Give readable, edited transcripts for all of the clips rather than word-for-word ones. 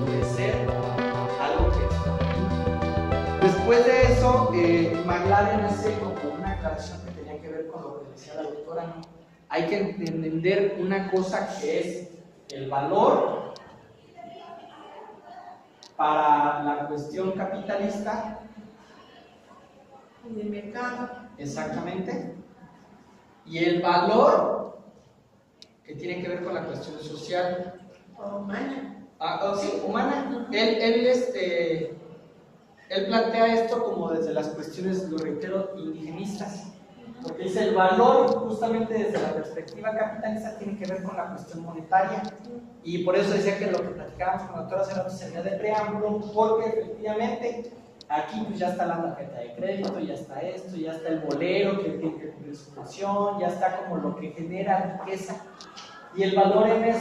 Puede ser algo que... Después de eso, McLaren hace como una aclaración que tenía que ver con lo que decía la doctora, ¿no? Hay que entender una cosa que es el valor para la cuestión capitalista. De mercado. Exactamente. Y el valor que tiene que ver con la cuestión social. O humana. Sí, humana. Él plantea esto como desde las cuestiones, lo reitero, indigenistas. Porque dice el valor, justamente desde la perspectiva capitalista, tiene que ver con la cuestión monetaria. Y por eso decía que lo que platicábamos con la doctora hace rato servía de preámbulo, porque efectivamente aquí pues ya está la tarjeta de crédito, ya está esto, ya está el bolero que tiene que cumplir su función, ya está como lo que genera riqueza. Y el valor en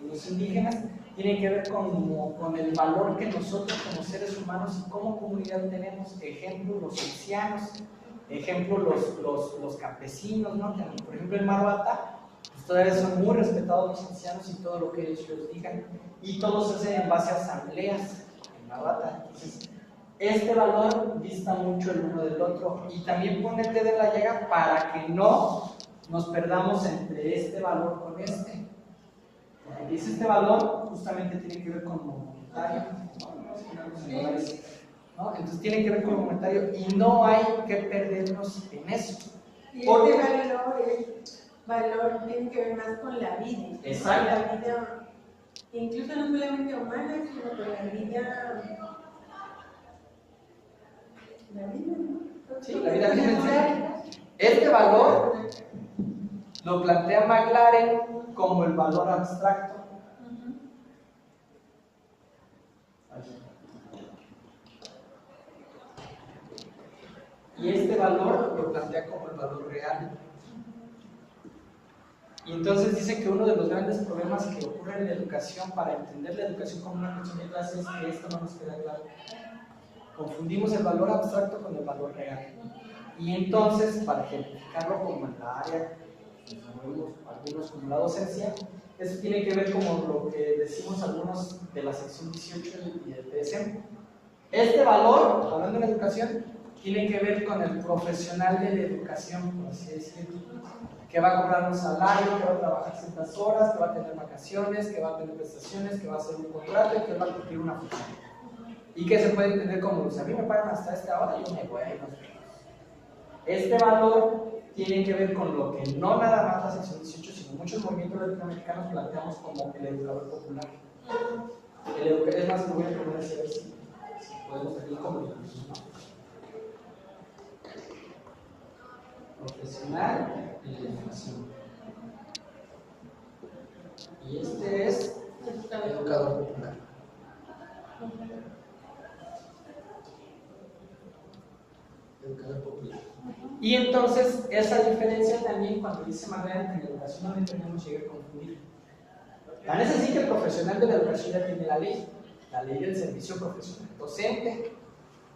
los indígenas, tiene que ver con el valor que nosotros como seres humanos y como comunidad tenemos. Ejemplo, los ancianos, ejemplo, los campesinos, ¿no? Por ejemplo, en Maruata, pues todavía son muy respetados los ancianos y todo lo que ellos digan. Y todo se hace en base a asambleas en Maruata. Entonces, este valor dista mucho el uno del otro. Y también pone el dedo en la llaga para que no nos perdamos entre este valor con este. Porque dice este valor justamente tiene que ver con lo monetario, ¿no? Entonces tiene que ver con lo monetario y no hay que perdernos en eso. Y este valor tiene que ver más con la vida. Exacto. La vida, incluso no solamente humana, sino con la vida. La vida, ¿no? Sí, la vida misma. Este valor lo plantea McLaren como el valor abstracto. Y este valor lo plantea como el valor real. Y entonces dice que uno de los grandes problemas que ocurre en la educación, para entender la educación como una cuestión de clase, es que esto no nos queda claro. Confundimos el valor abstracto con el valor real. Y entonces, para ejemplificarlo como en la área, algunos como la docencia, eso tiene que ver como lo que decimos algunos de la sección 18 y del PSM. Este valor, hablando en educación, tiene que ver con el profesional de la educación, por así decirlo, que va a cobrar un salario, que va a trabajar ciertas horas, que va a tener vacaciones, que va a tener prestaciones, que va a hacer un contrato y que va a cumplir una función. Y que se puede entender como, si a mí me pagan hasta esta hora, yo me voy a ir. Este valor tiene que ver con lo que no nada más la sección 18, sino muchos movimientos latinoamericanos planteamos como el educador popular. Es más, me voy a poner así a ver si podemos aquí como profesional en la educación. Y este es educador popular. Educador popular. Y entonces, esa diferencia también, cuando dice McLaren, en la educación no tenemos que llegar a confundir. Tan es así que el profesional de la educación ya tiene la ley del servicio profesional docente.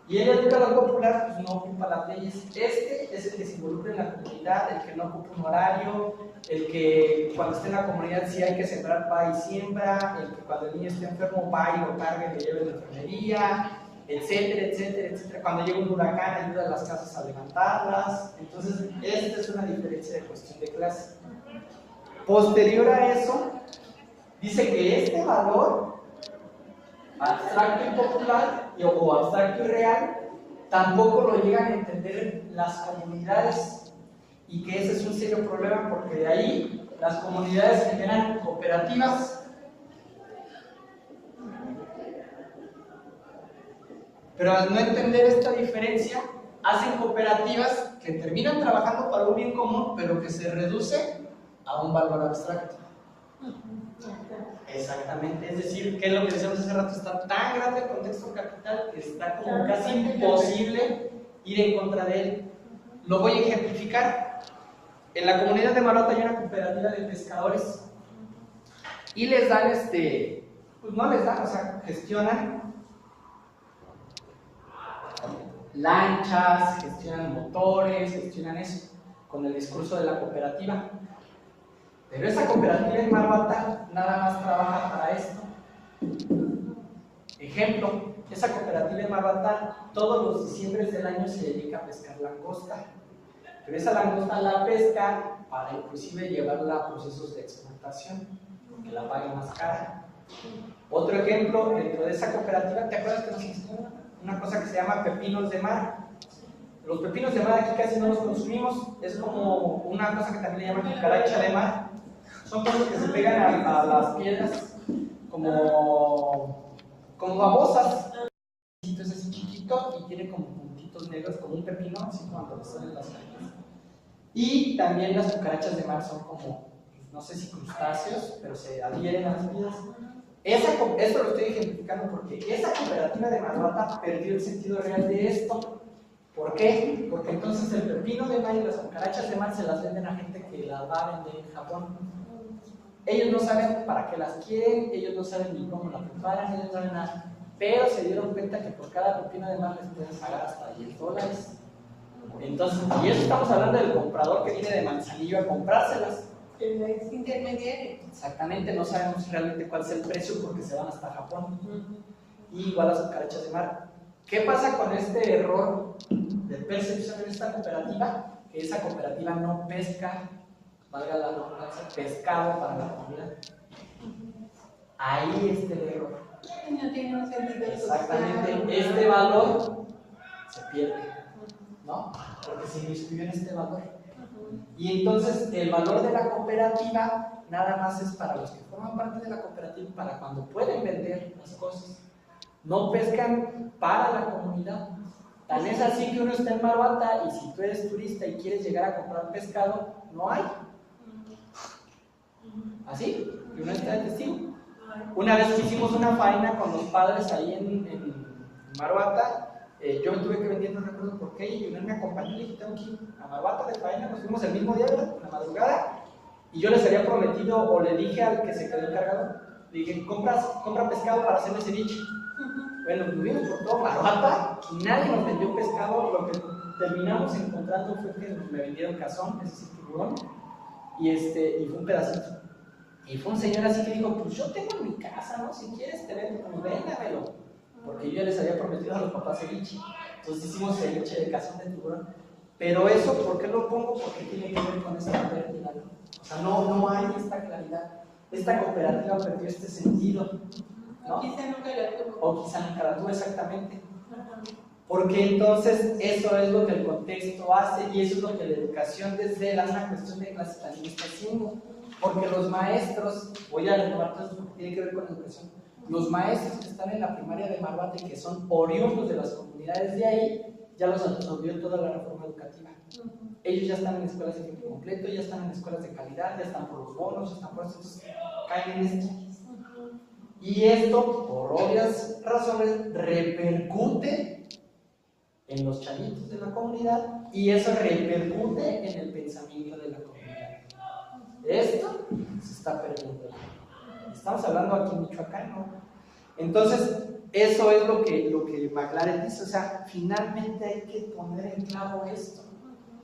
Y el educador popular pues, no ocupa las leyes. Este es el que se involucra en la comunidad, el que no ocupa un horario, el que cuando esté en la comunidad si hay que sembrar va y siembra, el que cuando el niño esté enfermo va y lo carga y lo lleva a la enfermería, etcétera, etcétera, etcétera. Cuando llega un huracán ayuda a las casas a levantarlas. Entonces, esta es una diferencia de cuestión de clase. Posterior a eso, dice que este valor abstracto y popular o abstracto y real tampoco lo llegan a entender las comunidades y que ese es un serio problema porque de ahí las comunidades generan cooperativas, pero al no entender esta diferencia hacen cooperativas que terminan trabajando para un bien común pero que se reduce a un valor abstracto. Exactamente, es decir, que lo que decíamos hace rato, está tan grande el contexto capital que está como casi imposible ir en contra de él. Lo voy a ejemplificar. En la comunidad de Maruata hay una cooperativa de pescadores y les dan pues no les dan, o sea, gestionan lanchas, gestionan motores, gestionan eso con el discurso de la cooperativa. Pero esa cooperativa en Marbata nada más trabaja para esto. Ejemplo, esa cooperativa en Marbata todos los diciembres del año se dedica a pescar langosta. Pero esa langosta la pesca para inclusive llevarla a procesos de exportación, que la paguen más cara. Otro ejemplo, dentro de esa cooperativa, ¿te acuerdas que nos enseñó una cosa que se llama pepinos de mar? Los pepinos de mar aquí casi no los consumimos, es como una cosa que también le llaman cucaracha de mar. Son cosas que se pegan a las piedras como babosas. Es así chiquito y tiene como puntitos negros, como un pepino, así cuando le salen las cañas. Y también las cucarachas de mar son como, no sé si crustáceos, pero se adhieren a las piedras. Esto lo estoy ejemplificando porque esa cooperativa de Marbata perdió el sentido real de esto. ¿Por qué? Porque entonces el pepino de mar y las cucarachas de mar se las venden a gente que las va a vender en Japón. Ellos no saben para qué las quieren, ellos no saben ni cómo la preparan, ellos no saben nada. Pero se dieron cuenta que por cada pepino de mar les pueden pagar hasta $10. Entonces, y eso estamos hablando del comprador que viene de Manzanillo a comprárselas. Es intermediario. Exactamente, no sabemos realmente cuál es el precio porque se van hasta Japón. Y igual las cucarachas de mar. ¿Qué pasa con este error de percepción en esta cooperativa? Que esa cooperativa no pesca, valga la redundancia, pescado para la comunidad. Ahí está el error. No tiene un sentido. Exactamente, social. este valor se pierde, ¿no? Porque se inscribió en este valor. Y entonces el valor de la cooperativa nada más es para los que forman parte de la cooperativa, para cuando pueden vender las cosas. No pescan para la comunidad. Tan es así que uno está en Marbata y si tú eres turista y quieres llegar a comprar pescado, no hay. ¿Así? Y uno está de testigo. Una vez que hicimos una faena con los padres ahí en Marbata, yo me tuve que venir, no recuerdo por qué, y Junel me acompañó y le dije, tengo que ir a Marbata de faena, nos fuimos el mismo día, ¿verdad? En la madrugada, y yo les había prometido, o le dije al que se quedó encargado, le dije, compra pescado para hacerle ceviche. Bueno, nos vimos por todo Marbata y nadie nos vendió pescado. Lo que terminamos encontrando fue que me vendieron cazón, ese sí, tiburón, y fue un pedacito. Y fue un señor así que dijo, pues yo tengo en mi casa, ¿no? Si quieres te vendo, pues véndamelo. Porque yo ya les había prometido a los papás ceviche. Entonces hicimos ceviche de cazón de tiburón. Pero eso, ¿por qué lo pongo? Porque tiene que ver con esta pérdida, ¿no? O sea, no hay esta claridad. Esta cooperativa perdió este sentido, ¿no? Quizá nunca la tuvo. O quizá nunca la tuvo exactamente. Porque entonces eso es lo que el contexto hace y eso es lo que la educación desde una cuestión de clase también está haciendo. Porque los maestros, voy a retomar todo esto porque tiene que ver con la educación, los maestros que están en la primaria de Marbata y que son oriundos de las comunidades de ahí, ya los absorbió toda la reforma educativa. Ellos ya están en escuelas de tiempo completo, ya están en escuelas de calidad, ya están por los bonos, ya están por eso, entonces caen en esto. Y esto, por obvias razones, repercute en los chavitos de la comunidad y eso repercute en el pensamiento de la comunidad. Esto se está perdiendo. Estamos hablando aquí en Michoacán, ¿no? Entonces, eso es lo que McLaren dice, o sea, finalmente hay que poner en claro esto.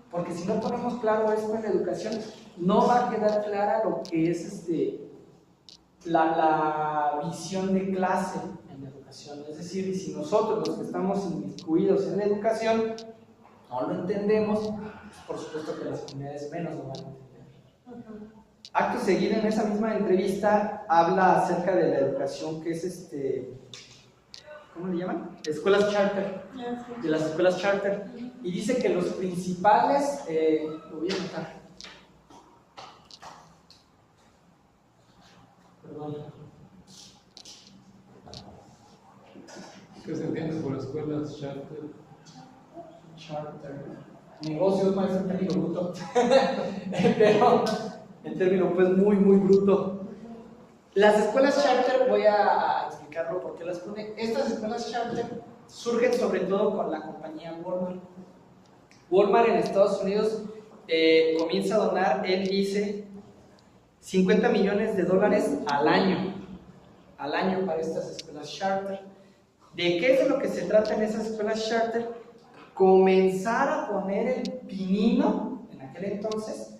Porque si no ponemos claro esto en la educación, no va a quedar clara lo que es la visión de clase en la educación. Es decir, si nosotros los que estamos inmiscuidos en la educación no lo entendemos, pues por supuesto que las comunidades menos lo van a entender. Acto seguido, en esa misma entrevista habla acerca de la educación que es ¿cómo le llaman? Escuelas charter, de las escuelas charter, y dice que los principales, lo voy a anotar, perdón. ¿Qué se entiende por escuelas charter? Charter. Negocios, maestro, en término bruto. Pero en término pues muy bruto. Las escuelas charter, voy a explicarlo por qué las pone. Estas escuelas charter surgen sobre todo con la compañía Walmart. Walmart en Estados Unidos comienza a donar, él dice, $50 millones al año para estas escuelas charter. ¿De qué es de lo que se trata en esas escuelas charter? Comenzar a poner el pinino, en aquel entonces,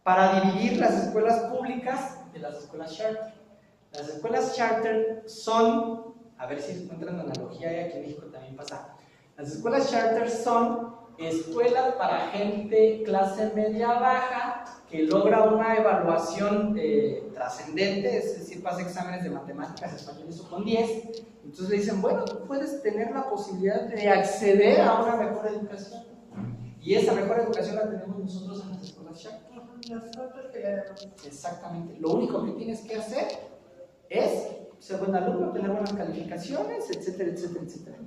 para dividir las escuelas públicas de las escuelas charter. Las escuelas charter son, a ver si encuentran la analogía, y aquí en México también pasa. Las escuelas charter son escuelas para gente clase media baja que logra una evaluación trascendente, es decir, pasa exámenes de matemáticas, español y eso con 10. Entonces le dicen, bueno, tú puedes tener la posibilidad de acceder a una mejor educación. Y esa mejor educación la tenemos nosotros en las escuelas charter. Nosotros que le damos. Exactamente. Lo único que tienes que hacer es ser buen alumno, tener buenas calificaciones, etcétera, etcétera, etcétera.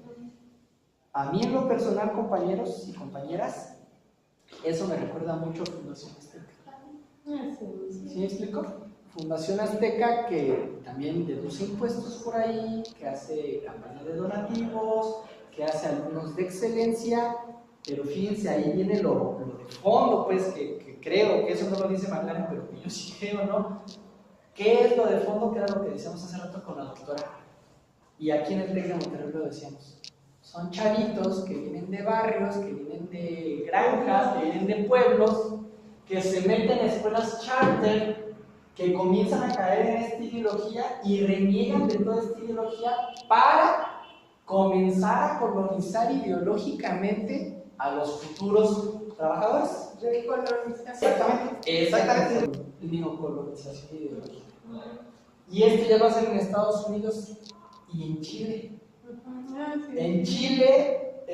A mí en lo personal, compañeros y compañeras, eso me recuerda mucho a Fundación Azteca. ¿Sí me explico? Fundación Azteca, que también deduce impuestos por ahí, que hace campaña de donativos, que hace alumnos de excelencia, pero fíjense, ahí viene lo de fondo, pues, que creo, que eso no lo dice Magdalena, pero que yo sí creo, ¿no? ¿Qué es lo de fondo? Que era lo que decíamos hace rato con la doctora. Y aquí en el TEC de Monterrey lo decíamos. Son chavitos que vienen de barrios, que vienen de granjas, que vienen de pueblos, que se meten en escuelas charter, que comienzan a caer en esta ideología y reniegan de toda esta ideología para comenzar a colonizar ideológicamente a los futuros trabajadores. Exactamente. Neocolonización ideológica. Y esto ya lo hacen en Estados Unidos y en Chile. En Chile,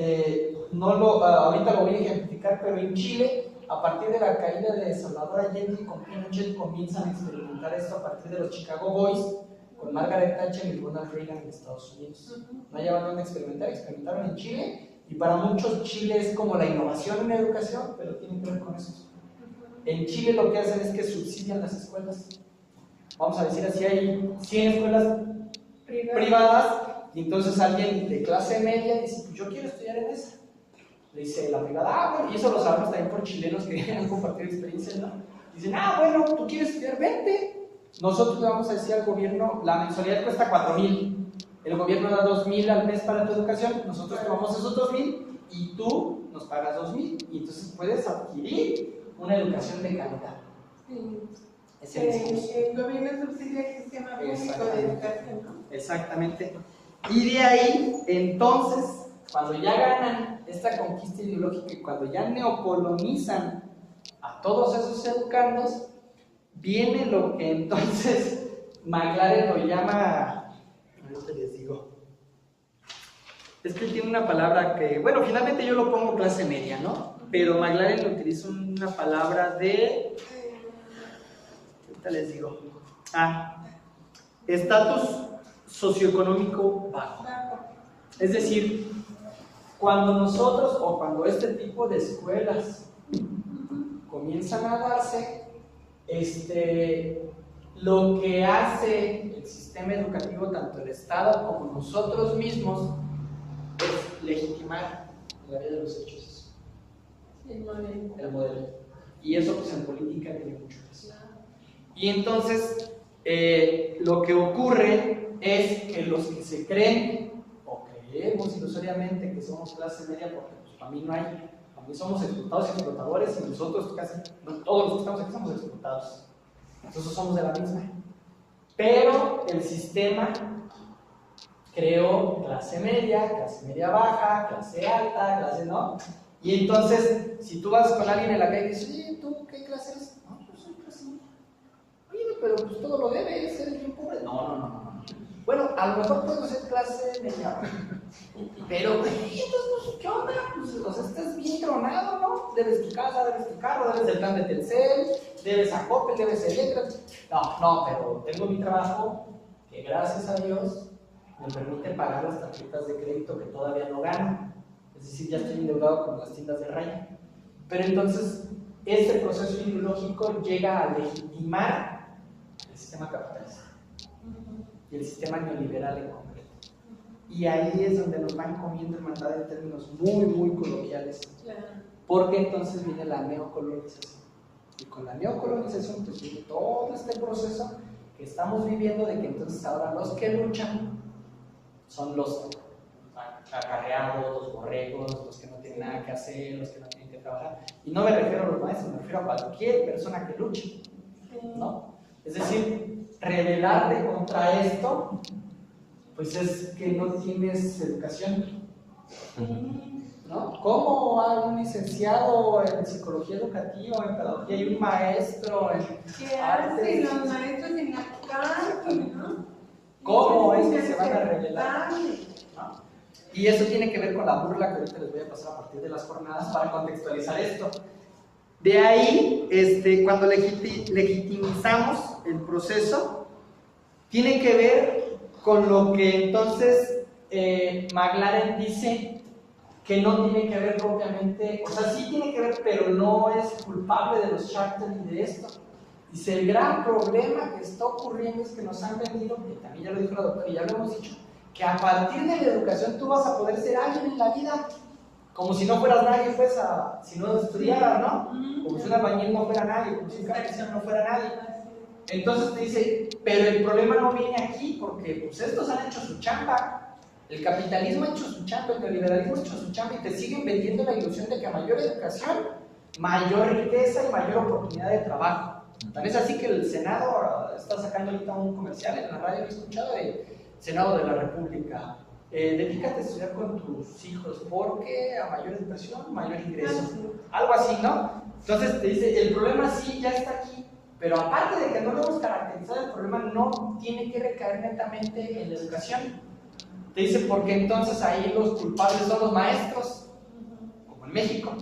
ahorita lo voy a ejemplificar, pero en Chile, a partir de la caída de Salvador Allende con Pinochet, comienzan a experimentar esto a partir de los Chicago Boys, con Margaret Thatcher y Ronald Reagan en Estados Unidos. No llevan dónde experimentar, experimentaron en Chile, y para muchos Chile es como la innovación en la educación, pero tiene que ver con eso. En Chile lo que hacen es que subsidian las escuelas. Vamos a decir así, hay 100 escuelas privadas, y entonces alguien de clase media dice, pues yo quiero estudiar en esa. Le dice la privada, bueno, y eso lo sabemos también por chilenos que han compartido experiencias, ¿no? Dicen, bueno, tú quieres estudiar, vente. Nosotros le vamos a decir al gobierno, la mensualidad cuesta 4,000. El gobierno da 2,000 al mes para tu educación, nosotros tomamos esos 2,000 y tú nos pagas 2,000. Y entonces puedes adquirir una educación de calidad. Sí. Es el discurso. El gobierno subsidia el sistema público de educación, ¿no? Exactamente. Y de ahí, entonces, cuando ya ganan esta conquista ideológica y cuando ya neocolonizan a todos esos educandos, viene lo que entonces McLaren lo llama, ahorita les digo, es que él tiene una palabra que, bueno, finalmente yo lo pongo clase media, ¿no? Pero McLaren lo utiliza una palabra de, ahorita les digo, estatus socioeconómico bajo. Es decir, cuando nosotros o cuando este tipo de escuelas comienzan a darse, lo que hace el sistema educativo, tanto el Estado como nosotros mismos, es legitimar la vida de los hechos. El modelo. El modelo. Y eso pues en política tiene mucho peso. Y entonces lo que ocurre es que los que se creen o creemos ilusoriamente que somos clase media, porque pues para mí no hay, para mí somos explotados y explotadores, y nosotros casi, no, todos los que estamos aquí somos explotados. Entonces somos de la misma. Pero el sistema creó clase media baja, clase alta, clase no. Y entonces, si tú vas con alguien en la calle y dices, oye, ¿tú qué clase eres? No, yo soy clase media. Oye, pero pues todo lo debes, eres bien pobre. No. Bueno, a lo mejor puedo ser clase media. Pero, entonces, ¿qué onda? Pues, o sea, estás bien tronado, ¿no? Debes tu casa, debes tu carro, debes el plan de Telcel, debes a Coppel, debes Electra. No, pero tengo mi trabajo que, gracias a Dios, me permite pagar las tarjetas de crédito que todavía no gano. Es decir, ya estoy endeudado con las tiendas de raya. Pero entonces, este proceso ideológico llega a legitimar el sistema capitalista y el sistema neoliberal en concreto. Y ahí es donde nos van comiendo hermandad en términos muy, muy coloquiales. Claro. Porque entonces viene la neocolonización. Y con la neocolonización pues viene todo este proceso que estamos viviendo, de que entonces ahora los que luchan son los acarreados, los borregos, los que no tienen nada que hacer, los que no tienen que trabajar. Y no me refiero a los maestros, me refiero a cualquier persona que luche, ¿no? Es decir, rebelarte contra esto, pues es que no tienes educación, ¿no? ¿Cómo hay un licenciado en psicología educativa, en pedagogía y un maestro en ¿Qué artes? hacen los maestros en la cárcel, no? ¿Cómo es que se van a rebelar? ¿No? Y eso tiene que ver con la burla que ahorita les voy a pasar a partir de las jornadas para contextualizar esto. De ahí, cuando legitimizamos el proceso, tiene que ver con lo que entonces McLaren dice que no tiene que ver propiamente, o sea, sí tiene que ver, pero no es culpable de los charters ni de esto. Dice, el gran problema que está ocurriendo es que nos han vendido, que también ya lo dijo la doctora y ya lo hemos dicho, que a partir de la educación tú vas a poder ser alguien en la vida, como si no fueras nadie, pues, si no estudiaras, ¿no? Como si un albañil no fuera nadie, como si un carnicero no fuera nadie. Entonces te dice, pero el problema no viene aquí, porque pues estos han hecho su chamba. El capitalismo ha hecho su chamba, el neoliberalismo ha hecho su chamba y te siguen vendiendo la ilusión de que a mayor educación, mayor riqueza y mayor oportunidad de trabajo. Tan es así que el Senado está sacando ahorita un comercial en la radio, he escuchado, del Senado de la República. Dedícate a estudiar con tus hijos porque a mayor educación, mayor ingreso. Algo así, ¿no? Entonces te dice, el problema sí ya está aquí, pero aparte de que no lo hemos caracterizado, el problema no tiene que recaer netamente en la educación. Te dice, porque entonces ahí los culpables son los maestros, como en México.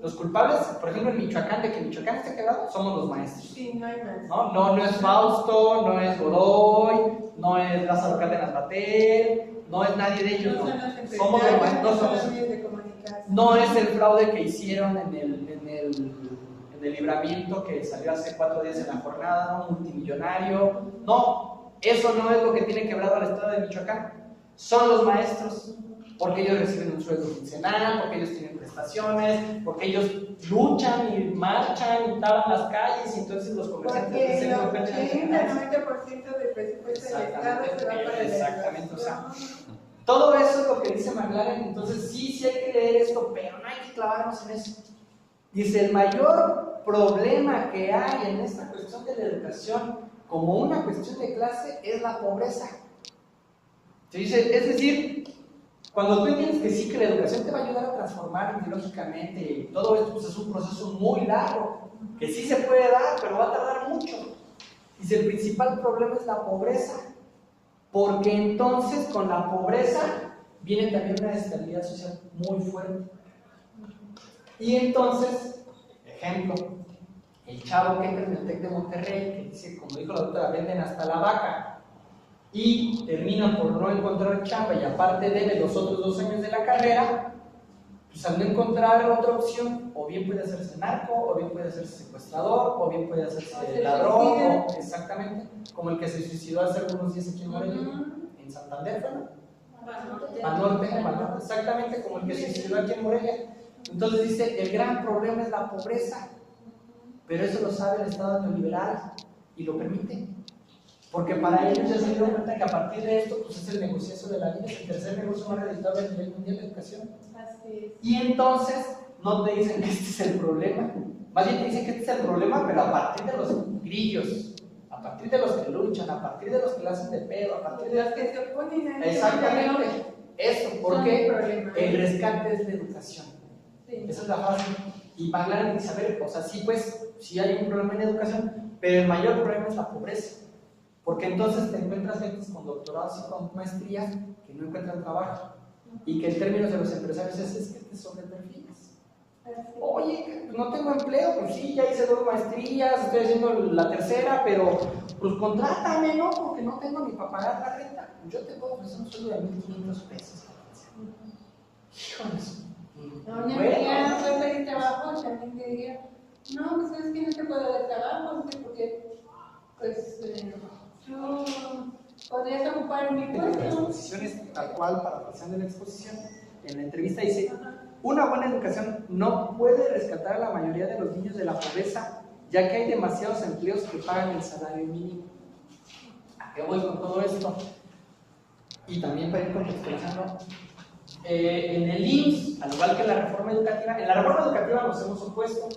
Los culpables, por ejemplo, en Michoacán, de que Michoacán esté quebrado, somos los maestros. Sí, no hay más. No es Fausto, no es Godoy, no es Lázaro Cárdenas Batel, no es nadie de ellos. No No. son los empresarios, Somos los maestros, no no son somos. los medios de comunicación. No es el fraude que hicieron en el libramiento que salió hace 4 días en la jornada, ¿no? Multimillonario. No, eso no es lo que tiene quebrado al estado de Michoacán. Son los maestros, porque ellos reciben un sueldo quincenal, porque ellos tienen prestaciones, porque ellos luchan y marchan y tapan las calles y entonces los comerciantes Porque del el centro dependen de 80-90% del presupuesto del Estado se va para la exactamente, o sea, educación. todo eso es lo que dice McLaren. Entonces sí hay que leer esto, pero no hay que clavarnos en eso. Dice, el mayor problema que hay en esta cuestión de la educación como una cuestión de clase es la pobreza. Se dice, es decir, cuando tú entiendes que sí, que la educación te va a ayudar a transformar ideológicamente y todo esto, pues es un proceso muy largo, que sí se puede dar, pero va a tardar mucho. Dice, el principal problema es la pobreza, porque entonces con la pobreza viene también una desestabilidad social muy fuerte. Y entonces, ejemplo, el chavo que entra en el TEC de Monterrey, que dice, como dijo la doctora, venden hasta la vaca, y termina por no encontrar chamba y aparte debe los otros 2 años de la carrera, pues al no encontrar otra opción, o bien puede hacerse narco, o bien puede hacerse secuestrador, o bien puede hacerse ladrón, o, exactamente, como el que se suicidó hace algunos días aquí en Morelia, en Santander, ¿fue, no? Banorte, exactamente como el que se suicidó aquí en Morelia. Entonces dice, el gran problema es la pobreza, pero eso lo sabe el Estado neoliberal y lo permite. Porque para ellos ya se dieron cuenta que a partir de esto, pues es el negociazo de la vida, es el tercer negocio más rentable a nivel mundial de educación. Así es. Y entonces no te dicen que este es el problema, más bien te dicen que este es el problema, pero a partir de los grillos, a partir de los que luchan, a partir de los que le hacen de pedo, a partir de Los que se oponen a exactamente, eso, porque problema. el rescate es la educación. Sí. Esa es la fase. Y McLaren dice, a ver, o sea, sí, pues, sí hay un problema en educación, pero el mayor problema es la pobreza. Porque entonces te encuentras gente con doctorados y con maestrías que no encuentran trabajo. Y que en términos de los empresarios es que te sobreperfilas. Oye, no tengo empleo, pues sí, ya hice 2 maestrías, estoy haciendo la tercera, pero pues contrátame, ¿no? Porque no tengo ni para pagar la renta. Yo te puedo ofrecer un sueldo de 1,500 pesos. Híjoles. No, ya no puede pedir trabajo, también te diría, no, pues es que no te puedo dar trabajo, porque pues tú podrías ocupar mi En la puesto. exposición es tal cual, parafraseando la exposición, en la entrevista dice, una buena educación no puede rescatar a la mayoría de los niños de la pobreza, ya que hay demasiados empleos que pagan el salario mínimo. ¿A qué voy con todo esto? Y también para ir contextualizando, en el IMSS, al igual que en la reforma educativa, en la reforma educativa nos hemos opuesto,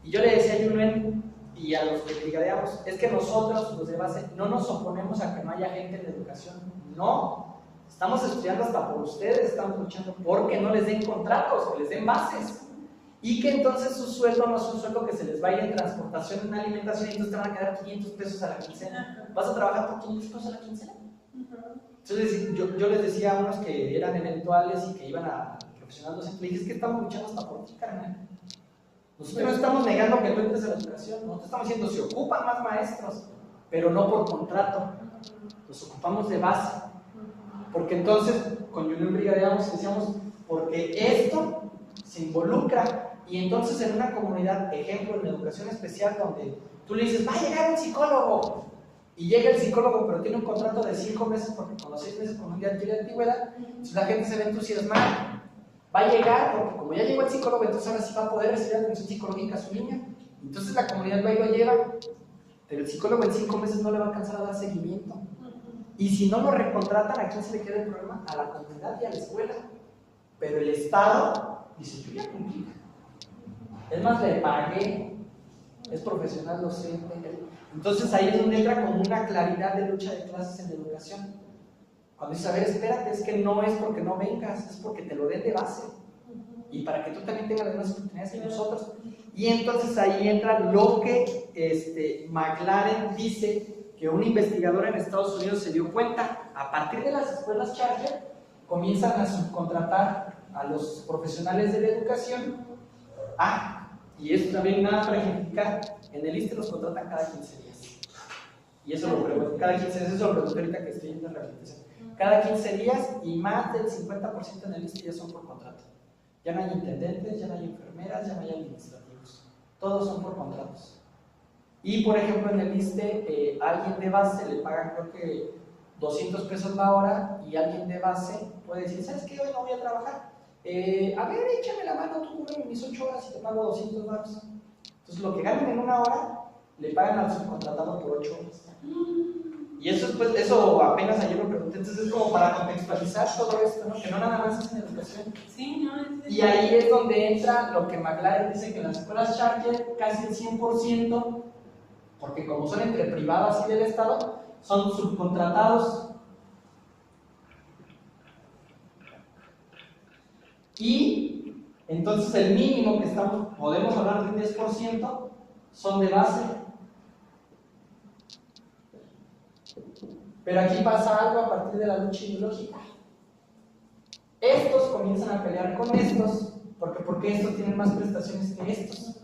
y yo le decía a Yunuen y a los que brigadeamos, es que nosotros, los de base, no nos oponemos a que no haya gente en la educación, no, estamos estudiando hasta por ustedes, estamos luchando porque no les den contratos, que les den bases, y que entonces su sueldo no es un sueldo que se les vaya en transportación, en alimentación, y entonces te van a quedar 500 pesos a la quincena, ¿vas a trabajar por 500 pesos a la quincena? Entonces yo les decía a unos que eran eventuales y que iban a profesional docente, le dije, es que estamos luchando hasta por ti, carnal. Nosotros no estamos negando que tú entres a la educación, nosotros estamos diciendo, se ocupan más maestros, pero no por contrato, los ocupamos de base. Porque entonces, con Yunuen brigadeamos, decíamos, porque esto se involucra, y entonces en una comunidad, ejemplo, en educación especial, donde tú le dices, va a llegar un psicólogo, y llega el psicólogo, pero tiene un contrato de 5 meses, porque con los 6 meses con un día de antigüedad, entonces la gente se ve entusiasmada. Va a llegar, porque como ya llegó el psicólogo, entonces ahora sí va a poder recibir atención psicológica a su niña. Entonces la comunidad va y lo lleva, pero el psicólogo en 5 meses no le va a alcanzar a dar seguimiento. Y si no lo recontratan, ¿a quién se le queda el problema? A la comunidad y a la escuela. Pero el Estado dice, yo ya cumplí. Es más, le pagué, es profesional docente. Entonces ahí es donde entra como una claridad de lucha de clases en la educación. Cuando dices, a ver, espérate, es que no es porque no vengas, es porque te lo den de base. Y para que tú también tengas las mismas oportunidades que nosotros. Y entonces ahí entra lo que McLaren dice, que un investigador en Estados Unidos se dio cuenta, a partir de las escuelas charter, comienzan a subcontratar a los profesionales de la educación. Y esto también nada para ejemplificar, en el ISSSTE los contratan cada 15 días. Y eso lo pregunto, cada 15 días, eso lo pregunto ahorita que estoy yendo en rehabilitación. Cada 15 días y más del 50% en el ISSSTE ya son por contrato. Ya no hay intendentes, ya no hay enfermeras, ya no hay administrativos. Todos son por contratos. Y por ejemplo en el ISSSTE, alguien de base le pagan creo que 200 pesos la hora, y alguien de base puede decir, ¿sabes qué? Hoy no voy a trabajar. A ver, échame la mano, tú cúbreme mis 8 horas y te pago 200 baros. Entonces lo que ganan en una hora, le pagan al subcontratado por 8 horas. Y eso apenas ayer lo pregunté, entonces es como para contextualizar todo esto, ¿no? Que no nada más es en educación. Sí, no, Y ahí es donde entra lo que McLaren dice, que en las escuelas charter casi el 100%, porque como son entre privadas y del Estado, son subcontratados. Y entonces el mínimo que podemos hablar de un 10% son de base. Pero aquí pasa algo a partir de la lucha ideológica. Estos comienzan a pelear con estos, porque estos tienen más prestaciones que estos.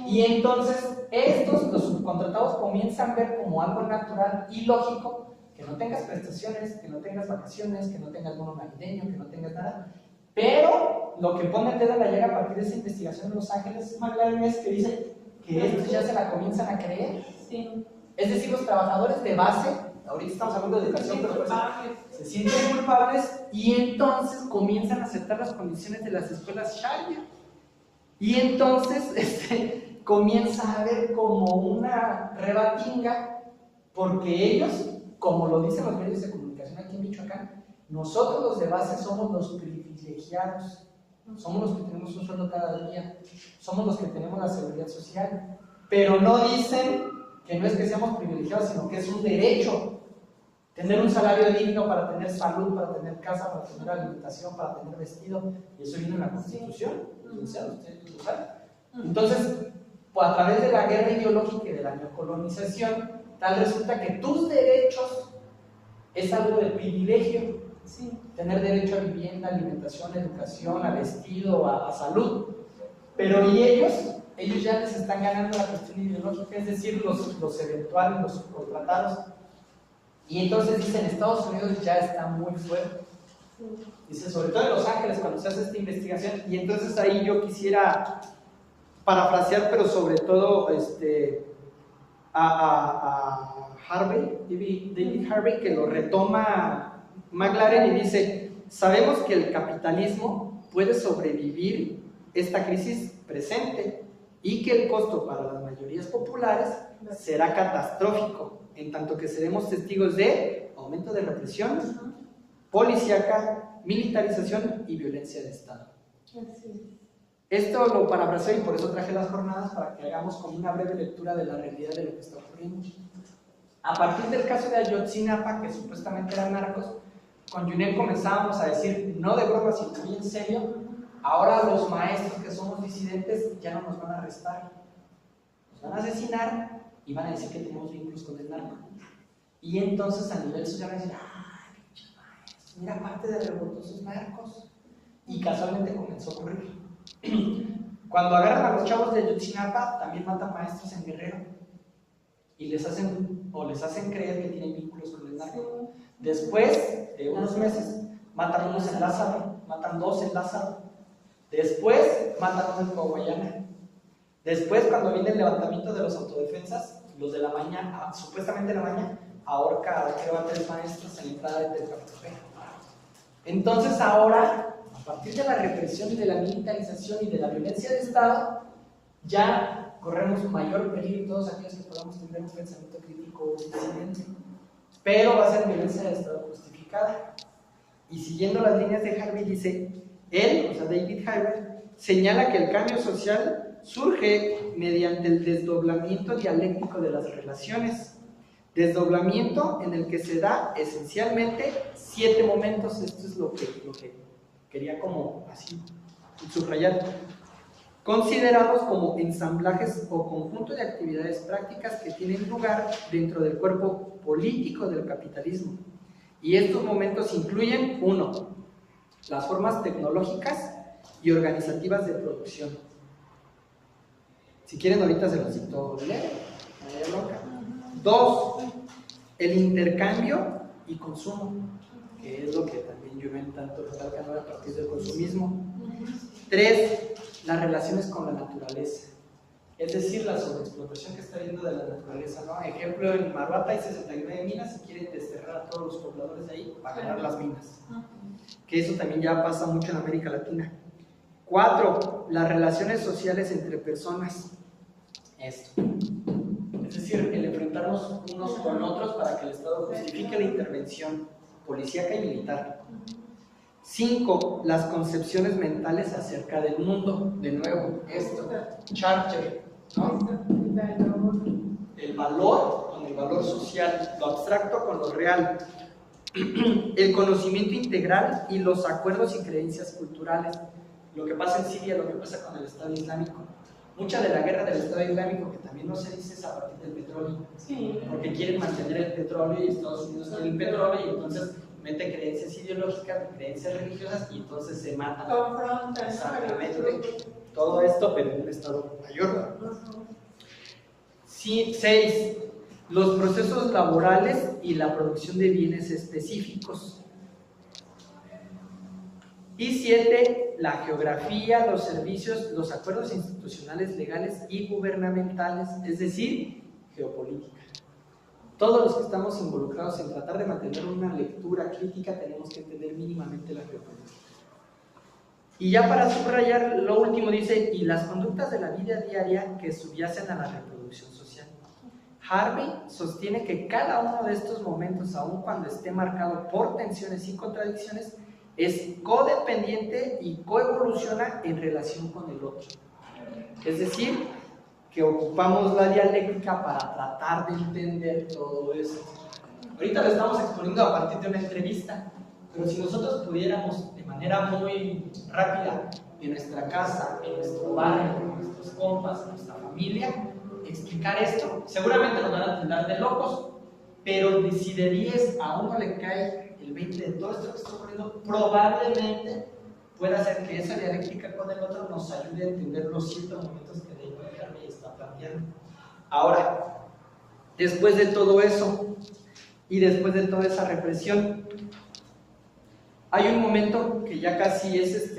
Y entonces estos, los subcontratados, comienzan a ver como algo natural y lógico que no tengas prestaciones, que no tengas vacaciones, que no tengas bono navideño, que no tengas nada. Pero lo que pone el dedo en la llaga a partir de esa investigación en Los Ángeles, McLaren, es que dice que estos ya se la comienzan a creer. sí. Es decir, los trabajadores de base, ahorita estamos hablando de educación, pero se sienten culpables, y entonces comienzan a aceptar las condiciones de las escuelas Sharia. Y entonces comienza a haber como una rebatinga, porque ellos, como lo dicen los medios de comunicación aquí en Michoacán, nosotros los de base somos los privilegiados, somos los que tenemos un sueldo cada día, somos los que tenemos la seguridad social, pero no dicen que no es que seamos privilegiados, sino que es un derecho tener un salario digno, para tener salud, para tener casa, para tener alimentación, para tener vestido, y eso viene en la Constitución, ustedes lo saben. Entonces, pues, a través de la guerra ideológica y de la neocolonización, tal resulta que tus derechos es algo de privilegio. Sí. Tener derecho a vivienda, alimentación, educación, a vestido, a salud. Pero ¿y ellos? Ellos ya les están ganando la cuestión ideológica, es decir, los eventuales, los subcontratados. Y entonces dicen, Estados Unidos ya está muy fuerte. Dice, sobre todo en Los Ángeles, cuando se hace esta investigación. Y entonces ahí yo quisiera parafrasear, pero sobre todo a Harvey, David Harvey, que lo retoma McLaren y dice, sabemos que el capitalismo puede sobrevivir esta crisis presente y que el costo para las mayorías populares será catastrófico, en tanto que seremos testigos de aumento de represión policíaca militarización y violencia de Estado. Así es. Esto lo parafraseo y por eso traje las jornadas, para que hagamos como una breve lectura de la realidad de lo que está ocurriendo. A partir del caso de Ayotzinapa, que supuestamente eran narcos, con Yunel comenzábamos a decir, no de broma, sino muy en serio, ahora los maestros que somos disidentes ya no nos van a arrestar, nos van a asesinar y van a decir que tenemos vínculos con el narco. Y entonces a nivel social van a decir, ¡ay, pinches maestros! Mira, parte de revoltosos narcos. Y casualmente comenzó a ocurrir. Cuando agarran a los chavos de Ayotzinapa, también matan maestros en Guerrero. Y les hacen creer que tienen vínculos con el narco. Después de unos meses, matan unos en Lázaro, matan 2 en Lázaro. Después, matan uno en Coahuayana. Después, cuando viene el levantamiento de los autodefensas, los de la mañana, supuestamente la mañana, ahorca a 3 maestros en la entrada de Tecaptepec. Entonces ahora, a partir de la represión y de la militarización y de la violencia de Estado, ya corremos mayor peligro todos aquellos que podamos tener un pensamiento crítico o disidente. Pero va a ser violencia de Estado justificada. Y siguiendo las líneas de Harvey, dice, él, o sea David Harvey, señala que el cambio social surge mediante el desdoblamiento dialéctico de las relaciones. Desdoblamiento en el que se da esencialmente 7 momentos. Esto es lo que quería como así subrayar. Considerados como ensamblajes o conjunto de actividades prácticas que tienen lugar dentro del cuerpo político del capitalismo. Y estos momentos incluyen: 1. Las formas tecnológicas y organizativas de producción. Si quieren ahorita se los cito leve, no haya bronca. 2. El intercambio y consumo, que es lo que también yo tanto recalca a partir del consumismo. 3. Las relaciones con la naturaleza, es decir, la sobreexplotación que está habiendo de la naturaleza, ¿no? Ejemplo, en Maruata hay 69 minas y quieren desterrar a todos los pobladores de ahí para ganar las minas, que eso también ya pasa mucho en América Latina. 4. Las relaciones sociales entre personas, esto, es decir, el enfrentarnos unos con otros para que el Estado justifique la intervención policíaca y militar. 5. Las concepciones mentales acerca del mundo. De nuevo, esto, Charter, ¿no? El valor con el valor social, lo abstracto con lo real, el conocimiento integral y los acuerdos y creencias culturales. Lo que pasa en Siria, lo que pasa con el Estado Islámico. Mucha de la guerra del Estado Islámico, que también no se dice, es a partir del petróleo. Sí. Porque quieren mantener el petróleo y Estados Unidos quiere el petróleo y entonces mete creencias ideológicas, creencias religiosas y entonces se matan. Confrontan. Exactamente. Todo esto, pero en un estado mayor. 6. Los procesos laborales y la producción de bienes específicos. Y 7. La geografía, los servicios, los acuerdos institucionales, legales y gubernamentales, es decir, geopolítica. Todos los que estamos involucrados en tratar de mantener una lectura crítica tenemos que entender mínimamente la geopolítica. Y ya para subrayar, lo último dice, y las conductas de la vida diaria que subyacen a la reproducción social. Harvey sostiene que cada uno de estos momentos, aun cuando esté marcado por tensiones y contradicciones, es codependiente y coevoluciona en relación con el otro. Es decir, que ocupamos la dialéctica para tratar de entender todo esto. Ahorita lo estamos exponiendo a partir de una entrevista, pero si nosotros pudiéramos de manera muy rápida, en nuestra casa, en nuestro barrio, con nuestros compas, en nuestra familia, explicar esto, seguramente nos van a tildar de locos, pero si de 10 a 1 le cae el 20 de todo esto que está ocurriendo, probablemente pueda hacer que esa dialéctica con el otro nos ayude a entender los 7 momentos que David Harvey está planteando. Ahora, después de todo eso y después de toda esa represión, hay un momento que ya casi es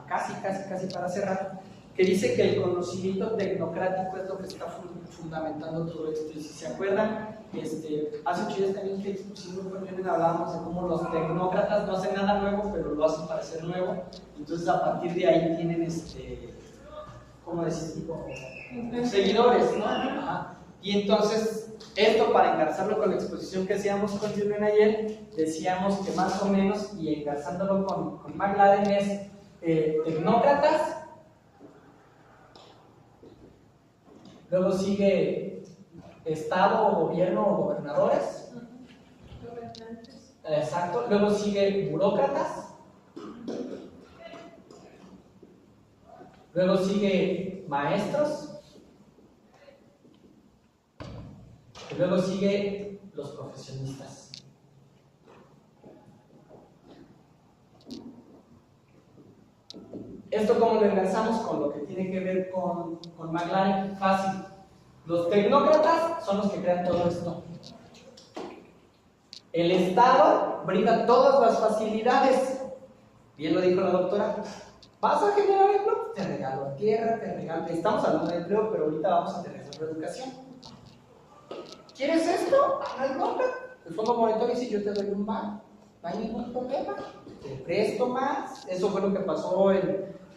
casi para cerrar, que dice que el conocimiento tecnocrático es lo que está fundamentando todo esto. Y si se acuerdan, hace 8 días también que expusimos, hablábamos de cómo los tecnócratas no hacen nada nuevo, pero lo hacen parecer nuevo. Entonces a partir de ahí tienen, ¿cómo decir? Seguidores, ¿no? Ajá. Y entonces, esto para engarzarlo con la exposición que hacíamos con Julian ayer, decíamos que más o menos, y engarzándolo con McLaren, es tecnócratas, luego sigue Estado o gobierno o gobernadores, Gobernantes. exacto, luego sigue burócratas, luego sigue maestros, y luego sigue los profesionistas. Esto como lo enlazamos con lo que tiene que ver con McLaren, fácil. Los tecnócratas son los que crean todo esto. El Estado brinda todas las facilidades. Bien lo dijo la doctora. ¿Vas a generar empleo? Te regalo tierra, te regalo... Estamos hablando de empleo, pero ahorita vamos a tener sobre educación. ¿Quieres esto? No hay bronca. El Fondo Monetario dice, yo te doy un bar. No hay ningún problema. Te presto más. Eso fue lo que pasó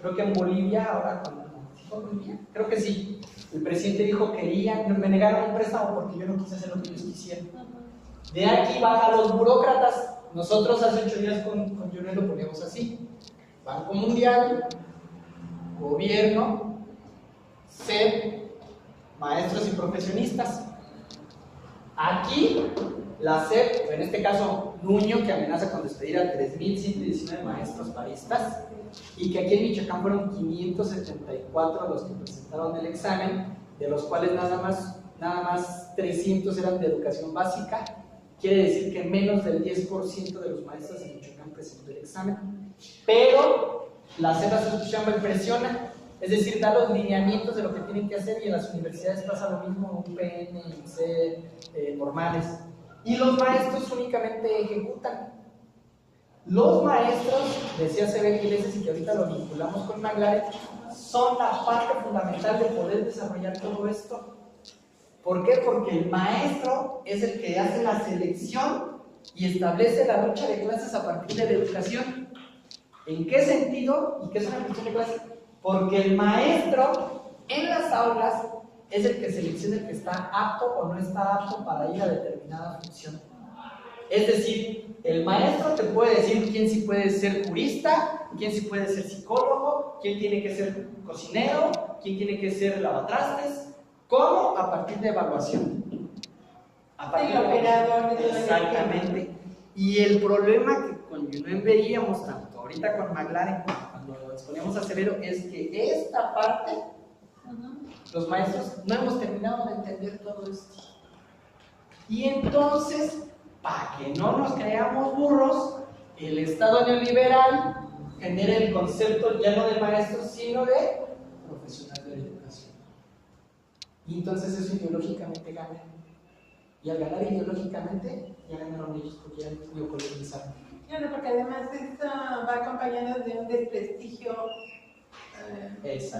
creo que en Bolivia, ahora con Bolivia. Creo que sí. El presidente dijo, me negaron un préstamo porque yo no quise hacer lo que ellos quisieran. De aquí bajan los burócratas. Nosotros hace 8 días con Junel lo poníamos así. Banco Mundial, gobierno, SEP, maestros y profesionistas. Aquí, la SEP, en este caso Nuño, que amenaza con despedir a 3.119 maestros paristas, y que aquí en Michoacán fueron 574 los que presentaron el examen, de los cuales nada más 300 eran de educación básica. Quiere decir que menos del 10% de los maestros en Michoacán presentó el examen. Pero la SEP hace su chamba y presiona, es decir, da los lineamientos de lo que tienen que hacer, y en las universidades pasa lo mismo, UPN, INSEE, normales. Y los maestros únicamente ejecutan. Los maestros, decía Sebel Iglesias, y que ahorita lo vinculamos con McLaren, son la parte fundamental de poder desarrollar todo esto. ¿Por qué? Porque el maestro es el que hace la selección y establece la lucha de clases a partir de la educación. ¿En qué sentido? ¿Y qué es una cuestión de clase? Porque el maestro en las aulas es el que selecciona el que está apto o no está apto para ir a determinada función. Es decir, el maestro te puede decir quién sí puede ser jurista, quién sí puede ser psicólogo, quién tiene que ser cocinero, quién tiene que ser lavatrastes. ¿Cómo? A partir de evaluación. A partir de operador de la exactamente. Y el problema que con Junel veíamos, tanto ahorita con McLaren, cuando lo exponíamos a Severo, es que esta parte, los maestros no hemos terminado de entender todo esto. Y entonces, para que no nos creamos burros, el Estado neoliberal genera el concepto ya no de maestro, sino de profesional de la educación. Y entonces eso ideológicamente gana. Y al ganar ideológicamente, ya ganaron ellos porque ya lo colonizaron. Claro, porque además esto va acompañado de un desprestigio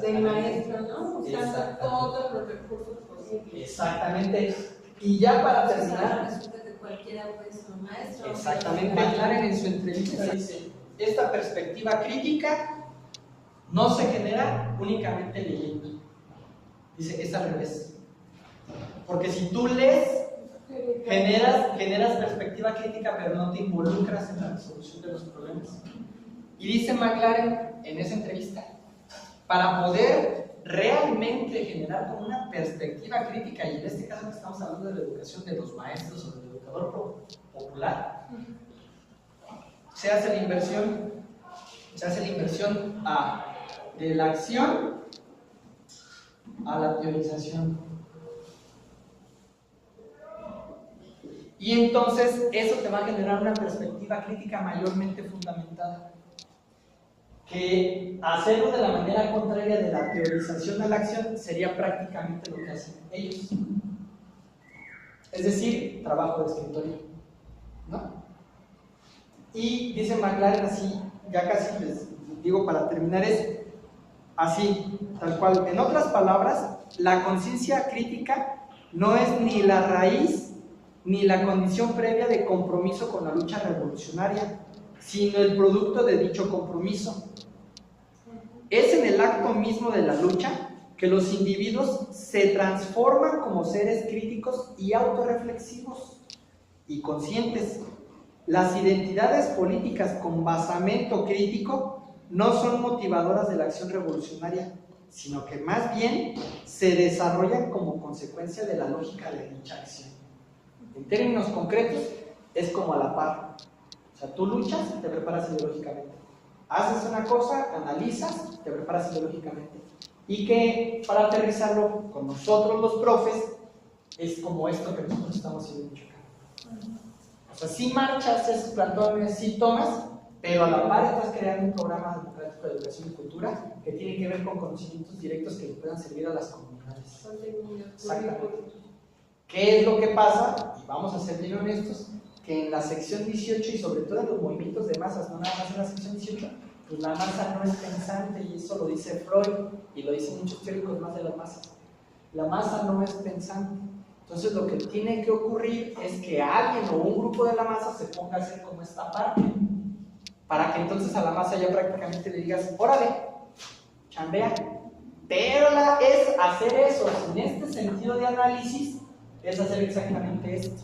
del maestro, ¿no? Usando todos los recursos posibles. Exactamente. Y ya para terminar, resulta que cualquiera puede ser un maestro. exactamente, McLaren en su entrevista dice, esta perspectiva crítica no se genera únicamente leyendo. Dice, es al revés. Porque si tú lees, generas perspectiva crítica, pero no te involucras en la resolución de los problemas. Y dice McLaren en esa entrevista, para poder realmente generar como una perspectiva crítica, y en este caso que estamos hablando de la educación de los maestros o del educador popular, se hace la inversión de la acción a la teorización. Y entonces eso te va a generar una perspectiva crítica mayormente fundamentada. Que hacerlo de la manera contraria de la teorización a la acción sería prácticamente lo que hacen ellos. Es decir, trabajo de escritorio, ¿no? Y dice McLaren así, ya casi les digo para terminar, es así, tal cual. En otras palabras, la conciencia crítica no es ni la raíz ni la condición previa de compromiso con la lucha revolucionaria, sino el producto de dicho compromiso. Es en el acto mismo de la lucha que los individuos se transforman como seres críticos y autorreflexivos y conscientes. Las identidades políticas con basamento crítico no son motivadoras de la acción revolucionaria, sino que más bien se desarrollan como consecuencia de la lógica de dicha acción. En términos concretos, es como a la par. O sea, tú luchas, te preparas ideológicamente. Haces una cosa, analizas, te preparas ideológicamente. Y que para aterrizarlo con nosotros los profes, es como esto que nosotros estamos haciendo en Michoacán. O sea, sí marchas, esos plantones, sí tomas, pero a la par estás creando un programa democrático de educación y cultura que tiene que ver con conocimientos directos que le puedan servir a las comunidades. Exactamente. ¿Qué es lo que pasa? Y vamos a ser bien honestos, que en la sección 18 y sobre todo en los movimientos de masas, no nada más en la sección 18, pues la masa no es pensante, y eso lo dice Freud y lo dicen muchos teóricos más de las masas. La masa no es pensante. Entonces lo que tiene que ocurrir es que alguien o un grupo de la masa se ponga a hacer como esta parte, para que entonces a la masa ya prácticamente le digas, órale, chambea. Pero es hacer eso, en este sentido de análisis, es hacer exactamente esto.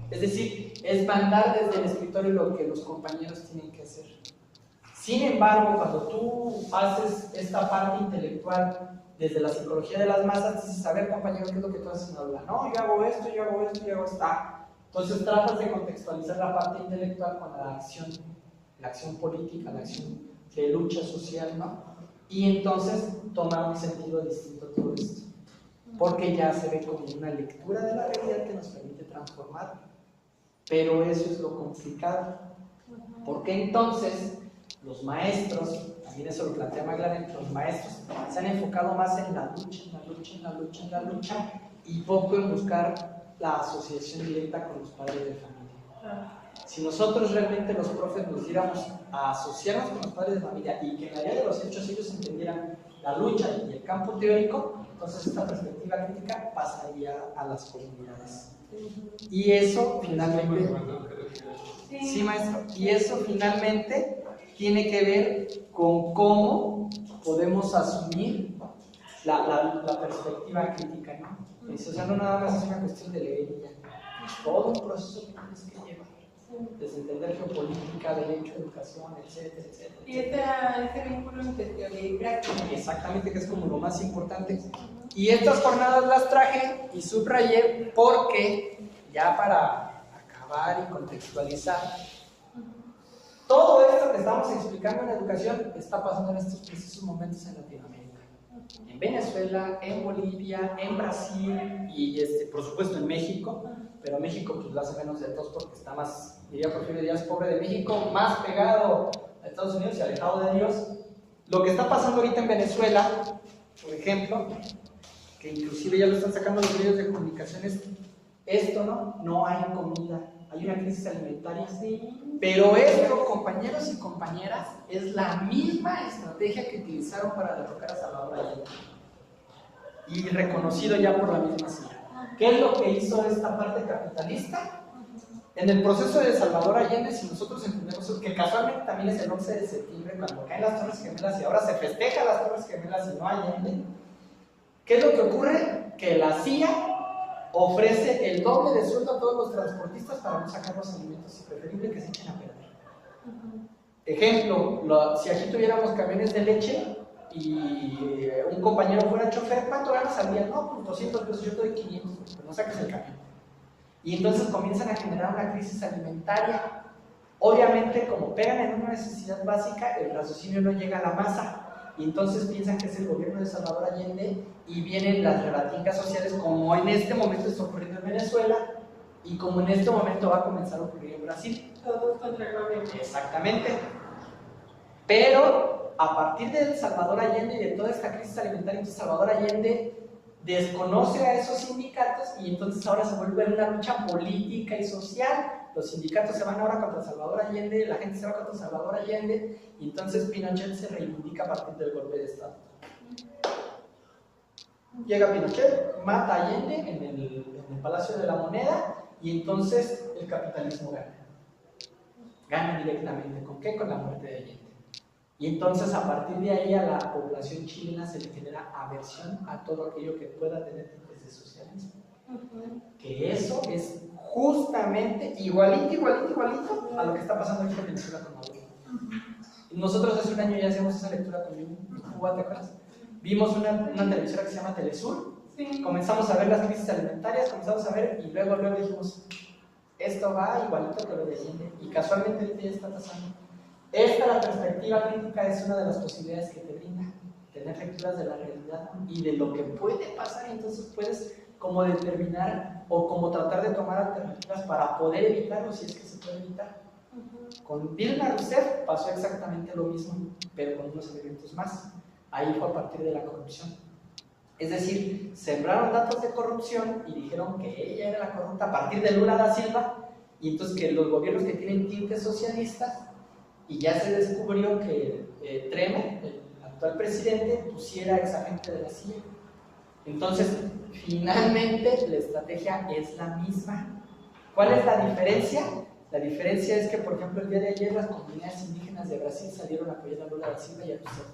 Es decir, es mandar desde el escritorio lo que los compañeros tienen que hacer. Sin embargo, cuando tú haces esta parte intelectual desde la psicología de las masas, dices, a ver, compañero, ¿qué es lo que tú haces en aula? No, yo hago esto, yo hago esto, yo hago esto. Entonces tratas de contextualizar la parte intelectual con la acción política, la acción de lucha social, ¿no? Y entonces toma un sentido distinto todo esto, porque ya se ve como una lectura de la realidad que nos permite transformar. Pero eso es lo complicado, porque entonces los maestros, también eso lo plantea McLaren, los maestros se han enfocado más en la lucha, en la lucha, en la lucha, en la lucha, y poco en buscar la asociación directa con los padres de familia. Si nosotros realmente los profes nos diéramos a asociarnos con los padres de familia y que en la área de los hechos ellos entendieran la lucha y el campo teórico, entonces esta perspectiva crítica pasaría a las comunidades. Y eso finalmente, sí, maestro, y eso finalmente tiene que ver con cómo podemos asumir la perspectiva crítica, ¿no? O sea, no nada más es una cuestión de leer y ya, es todo un proceso que tienes que llevar, desde entender geopolítica, derecho, educación, etcétera, etcétera. Y este vínculo entre teoría y práctica. Exactamente, que es como lo más importante. Y estas jornadas las traje y subrayé porque, ya para acabar y contextualizar, todo esto que estamos explicando en educación está pasando en estos precisos momentos en Latinoamérica. En Venezuela, en Bolivia, en Brasil y por supuesto en México, pero México pues lo hace menos de todos porque está más, diría Porfirio Díaz, pobre de México, más pegado a Estados Unidos y alejado de Dios. Lo que está pasando ahorita en Venezuela, por ejemplo, que inclusive ya lo están sacando los medios de comunicación, es esto, ¿no? No hay comida, hay una crisis alimentaria. Sí. Pero esto, compañeros y compañeras, es la misma estrategia que utilizaron para derrocar a Salvador Allende. Y reconocido ya por la misma CIA. ¿Qué es lo que hizo esta parte capitalista? En el proceso de Salvador Allende, si nosotros entendemos que casualmente también es el 11 de septiembre, cuando caen las Torres Gemelas y ahora se festeja las Torres Gemelas y no Allende, ¿qué es lo que ocurre? Que la CIA ofrece el doble de sueldo a todos los transportistas para no sacar los alimentos y preferible que se echen a perder. Ejemplo, si aquí tuviéramos camiones de leche y un compañero fuera chofer, ¿cuánto ganas al día? No, pues 200 pesos, yo te doy 500, pero no saques el camión. Y entonces comienzan a generar una crisis alimentaria. Obviamente, como pegan en una necesidad básica, el raciocinio no llega a la masa. Y entonces piensan que es el gobierno de Salvador Allende y vienen las rebatingas sociales, como en este momento está ocurriendo en Venezuela y como en este momento va a comenzar a ocurrir en Brasil. Todos contra el gobierno. Exactamente. Pero a partir de Salvador Allende y de toda esta crisis alimentaria, entonces Salvador Allende desconoce a esos sindicatos y entonces ahora se vuelve una lucha política y social. Los sindicatos se van ahora contra Salvador Allende, la gente se va contra Salvador Allende y entonces Pinochet se reivindica a partir del golpe de Estado. Llega Pinochet, mata a Allende en el Palacio de la Moneda y entonces el capitalismo gana. Gana directamente. ¿Con qué? Con la muerte de Allende. Y entonces a partir de ahí a la población chilena se le genera aversión a todo aquello que pueda tener tintes de socialismo. Que eso es justamente igualito a lo que está pasando aquí en Venezuela con Maduro. Nosotros hace un año ya hacemos esa lectura con Cuba, ¿te acuerdas? Vimos una televisora que se llama Telesur, Sí. comenzamos a ver las crisis alimentarias, comenzamos a ver y luego dijimos, esto va igualito que lo de Allende, y casualmente ahorita ya está pasando. La perspectiva crítica es una de las posibilidades que te brinda, tener lecturas de la realidad y de lo que puede pasar, y entonces puedes como determinar o como tratar de tomar alternativas para poder evitarlo si es que se puede evitar. Con Dilma Rousseff pasó exactamente lo mismo, pero con unos elementos más. Ahí fue a partir de la corrupción. Es decir, sembraron datos de corrupción y dijeron que ella era la corrupta a partir de Lula da Silva, y entonces que los gobiernos que tienen tintes socialistas, y ya se descubrió que Treme, el actual presidente, pusiera exagente de la CIA. Entonces, finalmente la estrategia es la misma. ¿Cuál es la diferencia? La diferencia es que, por ejemplo, el día de ayer las comunidades indígenas de Brasil salieron a apoyar a Lula da Silva y a Rousseff.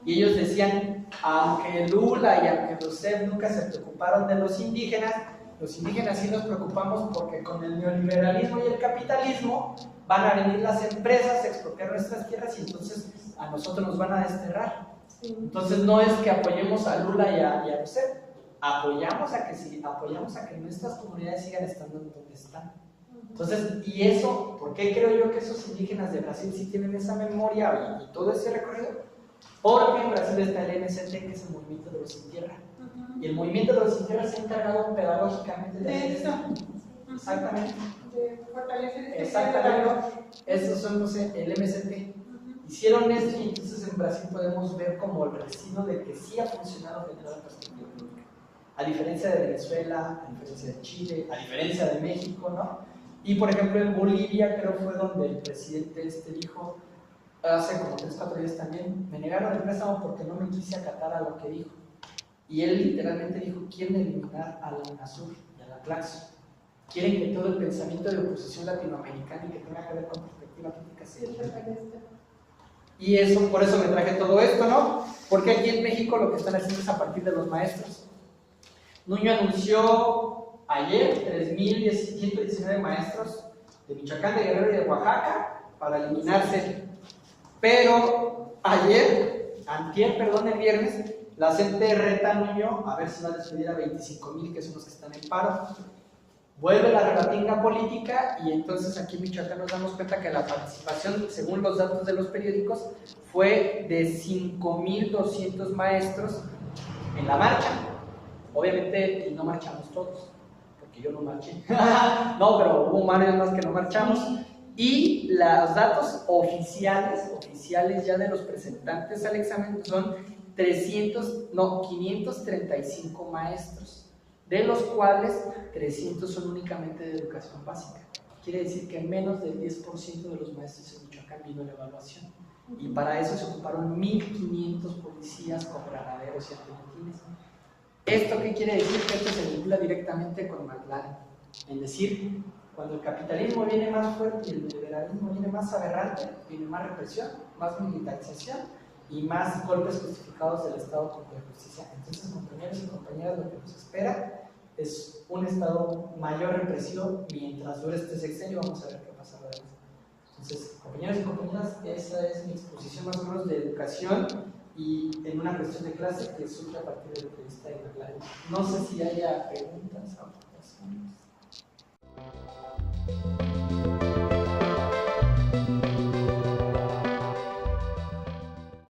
Y ellos decían, aunque Lula y aunque Rousseff nunca se preocuparon de los indígenas sí nos preocupamos porque con el neoliberalismo y el capitalismo van a venir las empresas a expropiar nuestras tierras y entonces a nosotros nos van a desterrar. Entonces no es que apoyemos a Lula y a Rousseff, apoyamos a que nuestras comunidades sigan estando donde están. Entonces, ¿y eso? ¿Por qué creo yo que esos indígenas de Brasil sí tienen esa memoria y todo ese recorrido? Porque en Brasil está el MST, que es el movimiento de los sin tierra. Y el movimiento de los sin tierra se ha encargado pedagógicamente De eso. Exactamente. De fortalecer Exactamente. Esos son el MST. Hicieron esto y entonces en Brasil podemos ver como el residuo de que sí ha funcionado dentro de la perspectiva política. A diferencia de Venezuela, a diferencia de Chile, a diferencia de México, ¿no? Y por ejemplo en Bolivia creo fue donde el presidente dijo, hace como 3-4 días también, me negaron el préstamo porque no me quise acatar a lo que dijo. Y él literalmente dijo, quieren eliminar a la UNASUR y a la Claxo. Quieren que todo el pensamiento de oposición latinoamericana y que tenga que ver con perspectiva crítica se desaparezca. Y eso, por eso me traje todo esto, ¿no? Porque aquí en México lo que están haciendo es a partir de los maestros. Nuño anunció ayer 3.119 maestros de Michoacán, de Guerrero y de Oaxaca para eliminarse. Pero el viernes, la CNT reta a Nuño a ver si va a despedir a 25,000, que son los que están en paro. Vuelve la rebatinga política y entonces aquí en Michoacán nos damos cuenta que la participación, según los datos de los periódicos, fue de 5,200 maestros en la marcha. Obviamente no marchamos todos, porque yo no marché. No, pero hubo varios más que no marchamos. Y los datos oficiales ya de los presentantes al examen son 535 maestros, de los cuales 300 son únicamente de educación básica. Quiere decir que menos del 10% de los maestros en Michoacán vino la evaluación. Y para eso se ocuparon 1.500 policías con granaderos y antimotines. ¿Esto qué quiere decir? Que esto se vincula directamente con McLaren. Es decir, cuando el capitalismo viene más fuerte y el liberalismo viene más aberrante, viene más represión, más militarización y más golpes justificados del Estado contra la justicia. Entonces, compañeros y compañeras, lo que nos espera es un Estado mayor represivo mientras dure este sexenio. Vamos a ver qué pasa ahora. Entonces, compañeros y compañeras, esa es mi exposición más o menos de educación y en una cuestión de clase que surge a partir de la entrevista de McLaren. No sé si haya preguntas o aportaciones.